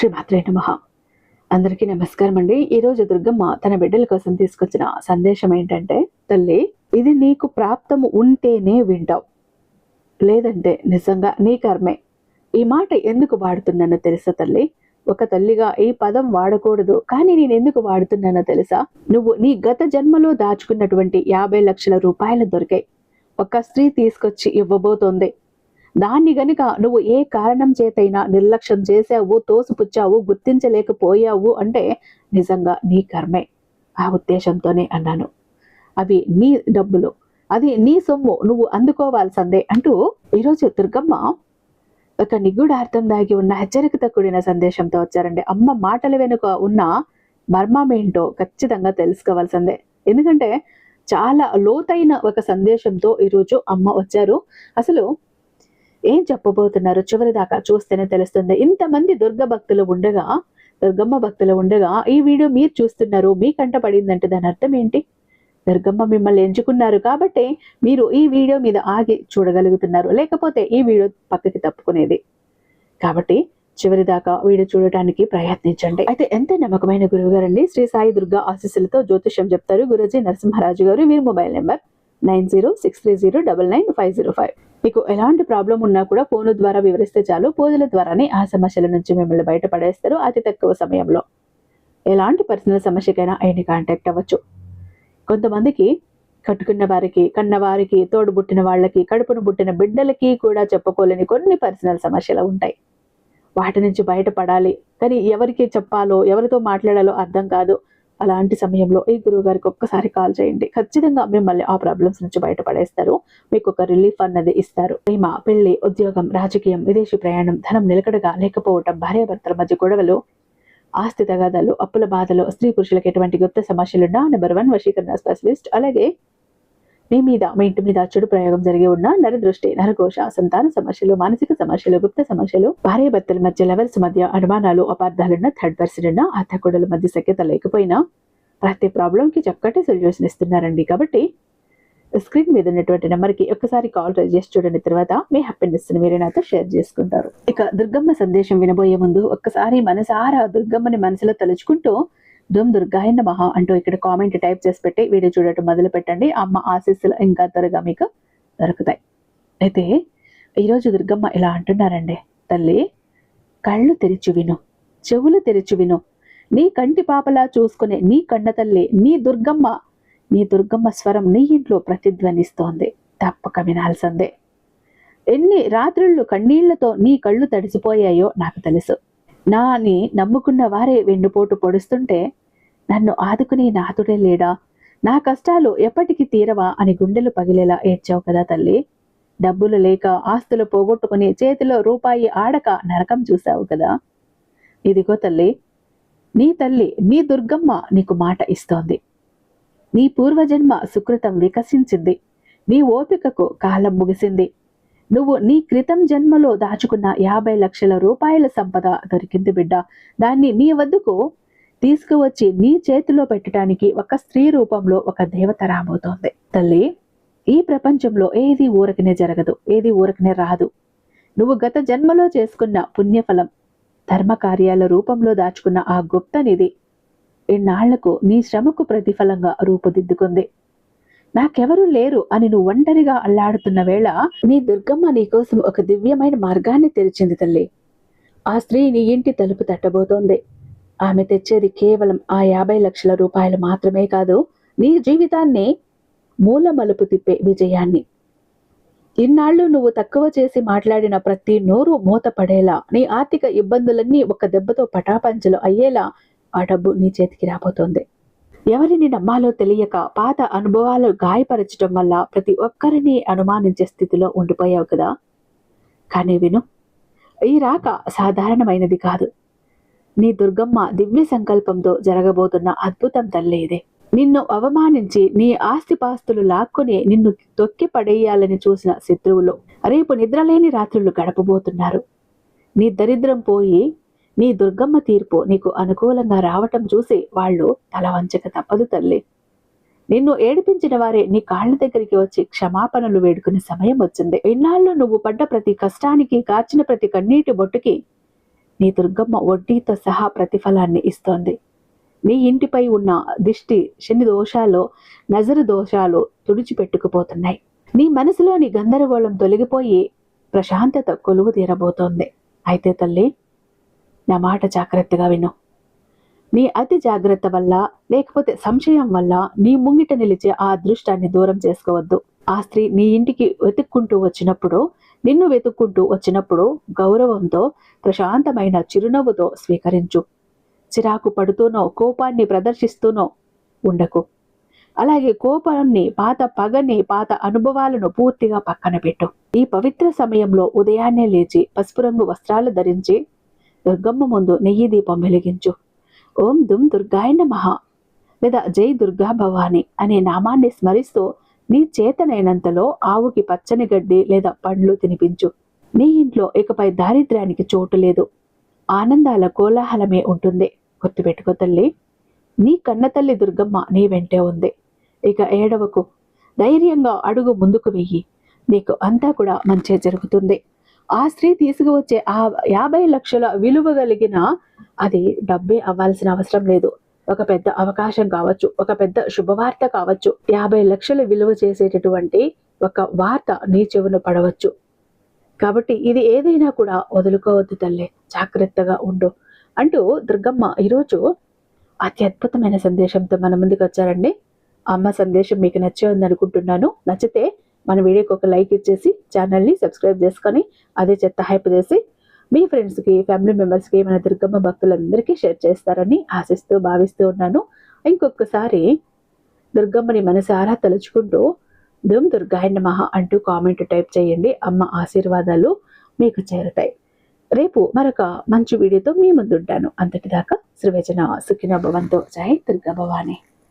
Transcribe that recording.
శ్రీమాత్రే నమః. అందరికీ నమస్కారం అండి. ఈరోజు దుర్గమ్మ తన బిడ్డల కోసం తీసుకొచ్చిన సందేశం ఏంటంటే, తల్లి ఇది నీకు ప్రాప్తము ఉంటేనే వింటావు, లేదంటే నిజంగా నీ కర్మే. ఈ మాట ఎందుకు వాడుతున్నానో తెలుసా తల్లి? ఒక తల్లిగా ఈ పదం వాడకూడదు, కానీ నేను ఎందుకు వాడుతున్నానో తెలుసా? నువ్వు నీ గత జన్మలో దాచుకున్నటువంటి 50 లక్షల రూపాయలు దొరికాయి. ఒక స్త్రీ తీసుకొచ్చి ఇవ్వబోతోంది. దాన్ని గనుక నువ్వు ఏ కారణం చేతైనా నిర్లక్ష్యం చేసావు, తోసిపుచ్చావు, గుర్తించలేకపోయావు అంటే నిజంగా నీ కర్మే. ఆ ఉద్దేశంతోనే అన్నాను. అవి నీ డబ్బులు, అది నీ సొమ్ము, నువ్వు అందుకోవాల్సిందే అంటూ ఈరోజు దుర్గమ్మ ఒక నిగూఢార్థం దాగి ఉన్న హెచ్చరికతో కూడిన సందేశంతో వచ్చారండి. అమ్మ మాటల వెనుక ఉన్న మర్మమేంటో ఖచ్చితంగా తెలుసుకోవాల్సిందే. ఎందుకంటే చాలా లోతైన ఒక సందేశంతో ఈరోజు అమ్మ వచ్చారు. అసలు ఏం చెప్పబోతున్నారు చివరి దాకా చూస్తేనే తెలుస్తుంది. ఇంతమంది దుర్గమ్మ భక్తులు ఉండగా ఈ వీడియో మీరు చూస్తున్నారు, మీ కంట పడిందంటే దాని అర్థం ఏంటి? దుర్గమ్మ మిమ్మల్ని ఎంచుకున్నారు కాబట్టి మీరు ఈ వీడియో మీద ఆగి చూడగలుగుతున్నారు, లేకపోతే ఈ వీడియో పక్కకి తప్పుకునేది. కాబట్టి చివరి దాకా వీడియో చూడటానికి ప్రయత్నించండి. అయితే ఎంత నమ్మకమైన గురువు గారండి. శ్రీ సాయి దుర్గా ఆశీస్సులతో జ్యోతిష్యం చెప్తారు గురూజీ నరసింహరాజు గారు. వీరి మొబైల్ నెంబర్ 9063095505. మీకు ఎలాంటి ప్రాబ్లం ఉన్నా కూడా ఫోన్ ద్వారా వివరిస్తే చాలు, పూజల ద్వారానే ఆ సమస్యల నుంచి మిమ్మల్ని బయటపడేస్తారు అతి తక్కువ సమయంలో. ఎలాంటి పర్సనల్ సమస్యకైనా ఆయన్ని కాంటాక్ట్ అవ్వచ్చు. కొంతమందికి కట్టుకున్న వారికి, కన్నవారికి, తోడుబుట్టిన వాళ్ళకి, కడుపును పుట్టిన బిడ్డలకి కూడా చెప్పుకోలేని కొన్ని పర్సనల్ సమస్యలు ఉంటాయి. వాటి నుంచి బయటపడాలి, కానీ ఎవరికి చెప్పాలో, ఎవరితో మాట్లాడాలో అర్థం కాదు. అలాంటి సమయంలో ఈ గురువు గారికి ఒక్కసారి కాల్ చేయండి. ఖచ్చితంగా మిమ్మల్ని ఆ ప్రాబ్లమ్స్ నుంచి బయటపడేస్తారు. మీకు ఒక రిలీఫ్ అన్నది ఇస్తారు. ప్రేమ, పెళ్లి, ఉద్యోగం, రాజకీయం, విదేశీ ప్రయాణం, ధనం నిలకడగా లేకపోవటం, భార్యాభర్తల మధ్య గొడవలు, ఆస్తి తగాదాలు, అప్పుల బాధలు, స్త్రీ పురుషులకు ఎటువంటి గుప్త సమస్యలున్నా నెంబర్ 1 వశీకరణ స్పెషలిస్ట్. అలాగే మీ ఇంటి మీద చెడు ప్రయోగం జరిగి ఉన్న నరదృష్టి, నరఘోష, సంతాన సమస్యలు, మానసిక సమస్యలు, గుప్త సమస్యలు, భార్యాభర్తల మధ్య, లవర్స్ మధ్య అనుమానాలు, అపార్థాలున్న, థర్డ్ పర్సన్ ఉన్న, అత్తకోడల మధ్య సఖ్యత లేకపోయినా ప్రతి ప్రాబ్లం కి చక్కటి సొల్యూషన్ ఇస్తున్నారండి. కాబట్టి స్క్రీన్ మీద ఉన్నటువంటి నెంబర్కి ఒక్కసారి కాల్ ట్రై చేసి చూడండి. తర్వాత మీ హ్యాపీనెస్ ని మీరు నాతో షేర్ చేసుకుంటారు. ఇక దుర్గమ్మ సందేశం వినబోయే ముందు ఒక్కసారి మనసారా దుర్గమ్మని మనసులో తలుచుకుంటూ దుమ్ దుర్గాయ నమః అంటూ ఇక్కడ కామెంట్ టైప్ చేసి పెట్టి వీడియో చూడటం మొదలు పెట్టండి. అమ్మ ఆశీస్సులు ఇంకా త్వరగా మీకు దొరుకుతాయి. అయితే ఈరోజు దుర్గమ్మ ఇలా అంటున్నారండి, తల్లి కళ్ళు తెరిచి విను, చెవులు తెరిచి విను, నీ కంటి పాపలా చూసుకునే నీ కన్న తల్లి నీ దుర్గమ్మ స్వరం నీ ఇంట్లో ప్రతిధ్వనిస్తోంది. తప్పక వినాల్సిందే. ఎన్ని రాత్రుళ్ళు కన్నీళ్లతో నీ కళ్ళు తడిసిపోయాయో నాకు తెలుసు. నాని నమ్ముకున్న వారే వెన్నుపోటు పొడుస్తుంటే నన్ను ఆదుకునే నాతుడే లేడా, నా కష్టాలు ఎప్పటికీ తీరవా అని గుండెలు పగిలేలా ఏడ్చావు కదా తల్లి. డబ్బులు లేక, ఆస్తులు పోగొట్టుకుని చేతిలో రూపాయి ఆడక నరకం చూసావు కదా. ఇదిగో తల్లి నీ దుర్గమ్మ నీకు మాట ఇస్తోంది. నీ పూర్వజన్మ సుకృతం వికసించింది. నీ ఓపికకు కాలం ముగిసింది. నువ్వు నీ క్రితం జన్మలో దాచుకున్న 50 లక్షల రూపాయల సంపద దొరికింది బిడ్డ. దాన్ని నీ వద్దకు తీసుకువచ్చి నీ చేతిలో పెట్టడానికి ఒక స్త్రీ రూపంలో ఒక దేవత రాబోతోంది. తల్లి, ఈ ప్రపంచంలో ఏది ఊరకనే జరగదు, ఏది ఊరకనే రాదు. నువ్వు గత జన్మలో చేసుకున్న పుణ్యఫలం, ధర్మ కార్యాల రూపంలో దాచుకున్న ఆ గుప్త నిధి ఇన్నాళ్లకు నీ శ్రమకు ప్రతిఫలంగా రూపుదిద్దుకుంది. నాకెవరూ లేరు అని నువ్వు ఒంటరిగా అల్లాడుతున్న వేళ నీ దుర్గమ్మ నీకోసం ఒక దివ్యమైన మార్గాన్ని తెరిచింది తల్లి. ఆ స్త్రీ నీ ఇంటి తలుపు తట్టబోతోంది. ఆమె తెచ్చేది కేవలం ఆ 50 లక్షల రూపాయలు మాత్రమే కాదు, నీ జీవితాన్ని మూల మలుపు తిప్పే విజయాన్ని. ఇన్నాళ్ళు నువ్వు తక్కువ చేసి మాట్లాడిన ప్రతి నోరు మూత పడేలా, నీ ఆర్థిక ఇబ్బందులన్నీ ఒక దెబ్బతో పటాపంచలు అయ్యేలా ఆ డబ్బు నీ చేతికి రాబోతోంది. ఎవరిని నమ్మాలో తెలియక పాత అనుభవాలు గాయపరచడం వల్ల ప్రతి ఒక్కరిని అనుమానించే స్థితిలో ఉండిపోయావు కదా. కానీ విను, ఈ రాక సాధారణమైనది కాదు. నీ దుర్గమ్మ దివ్య సంకల్పంతో జరగబోతున్న అద్భుతం తల్లి ఇదే. నిన్ను అవమానించి నీ ఆస్తిపాస్తులు లాక్కుని నిన్ను తొక్కి పడేయాలని చూసిన శత్రువులు రేపు నిద్రలేని రాత్రులు గడపబోతున్నారు. నీ దరిద్రం పోయి నీ దుర్గమ్మ తీర్పు నీకు అనుకూలంగా రావటం చూసి వాళ్ళు తల వంచక తప్పదు తల్లి. నిన్ను ఏడిపించిన వారే నీ కాళ్ళ దగ్గరికి వచ్చి క్షమాపణలు వేడుకునే సమయం వచ్చింది. ఇన్నాళ్ళు నువ్వు పడ్డ ప్రతి కష్టానికి, కాచిన ప్రతి కన్నీటి బొట్టుకి నీ దుర్గమ్మ వడ్డీతో సహా ప్రతిఫలాన్ని ఇస్తోంది. నీ ఇంటిపై ఉన్న దిష్టి, శని దోషాలు, నజరు దోషాలు తుడిచిపెట్టుకుపోతున్నాయి. నీ మనసులోని గందరగోళం తొలగిపోయి ప్రశాంతత కొలువు తీరబోతోంది. అయితే తల్లి, నా మాట జాగ్రత్తగా విను. నీ అతి జాగ్రత్త వల్ల, లేకపోతే సంశయం వల్ల నీ ముంగిట నిలిచే ఆ అదృష్టాన్ని దూరం చేసుకోవద్దు. ఆ స్త్రీ నీ ఇంటికి నిన్ను వెతుక్కుంటూ వచ్చినప్పుడు గౌరవంతో, ప్రశాంతమైన చిరునవ్వుతో స్వీకరించు. చిరాకు పడుతూనో, కోపాన్ని ప్రదర్శిస్తూనో ఉండకు. అలాగే కోపాన్ని, పాత పగని, పాత అనుభవాలను పూర్తిగా పక్కన పెట్టు. ఈ పవిత్ర సమయంలో ఉదయాన్నే లేచి పసుపు రంగు వస్త్రాలు ధరించి దుర్గమ్మ ముందు నెయ్యి దీపం వెలిగించు. ఓం దుమ్ దుర్గాయ నమః లేదా జై దుర్గా భవాని అనే నామాన్ని స్మరిస్తూ నీ చేతనైనంతలో ఆవుకి పచ్చని గడ్డి లేదా పండ్లు తినిపించు. నీ ఇంట్లో ఇకపై దారిద్ర్యానికి చోటు లేదు. ఆనందాల కోలాహలమే ఉంటుంది. గుర్తుపెట్టుకో తల్లి, నీ కన్నతల్లి దుర్గమ్మ నీ వెంటే ఉంది. ఇక ఏడవకు. ధైర్యంగా అడుగు ముందుకు వెయ్యి. నీకు అంతా కూడా మంచే జరుగుతుంది. ఆ స్త్రీ తీసుకువచ్చే ఆ 50 లక్షల విలువ కలిగిన అది డబ్బే అవ్వాల్సిన అవసరం లేదు. ఒక పెద్ద అవకాశం కావచ్చు, ఒక పెద్ద శుభవార్త కావచ్చు, 50 లక్షలు విలువ చేసేటటువంటి ఒక వార్త నీ చెవున పడవచ్చు. కాబట్టి ఇది ఏదైనా కూడా వదులుకోవద్దు తల్లి, జాగ్రత్తగా ఉండు అంటూ దుర్గమ్మ ఈరోజు అత్యద్భుతమైన సందేశంతో మన ముందుకు వచ్చారండి. అమ్మ సందేశం మీకు నచ్చే ఉంది అనుకుంటున్నాను. నచ్చితే మన వీడియోకి ఒక లైక్ ఇచ్చేసి ఛానల్ని సబ్స్క్రైబ్ చేసుకొని అదే చెత్త హైప్ చేసి మీ ఫ్రెండ్స్కి, ఫ్యామిలీ మెంబర్స్కి, మన దుర్గమ్మ భక్తులందరికీ షేర్ చేస్తారని ఆశిస్తూ భావిస్తూ ఉన్నాను. ఇంకొకసారి దుర్గమ్మని మనసారా తలుచుకుంటూ దుమ్ దుర్గాయ నమః అంటూ కామెంట్ టైప్ చేయండి. అమ్మ ఆశీర్వాదాలు మీకు చేరుతాయి. రేపు మరొక మంచి వీడియోతో మీ ముందుంటాను. అంతటిదాకా శ్రీవచన సుఖినో భవంతు. జై దుర్గా భవాని.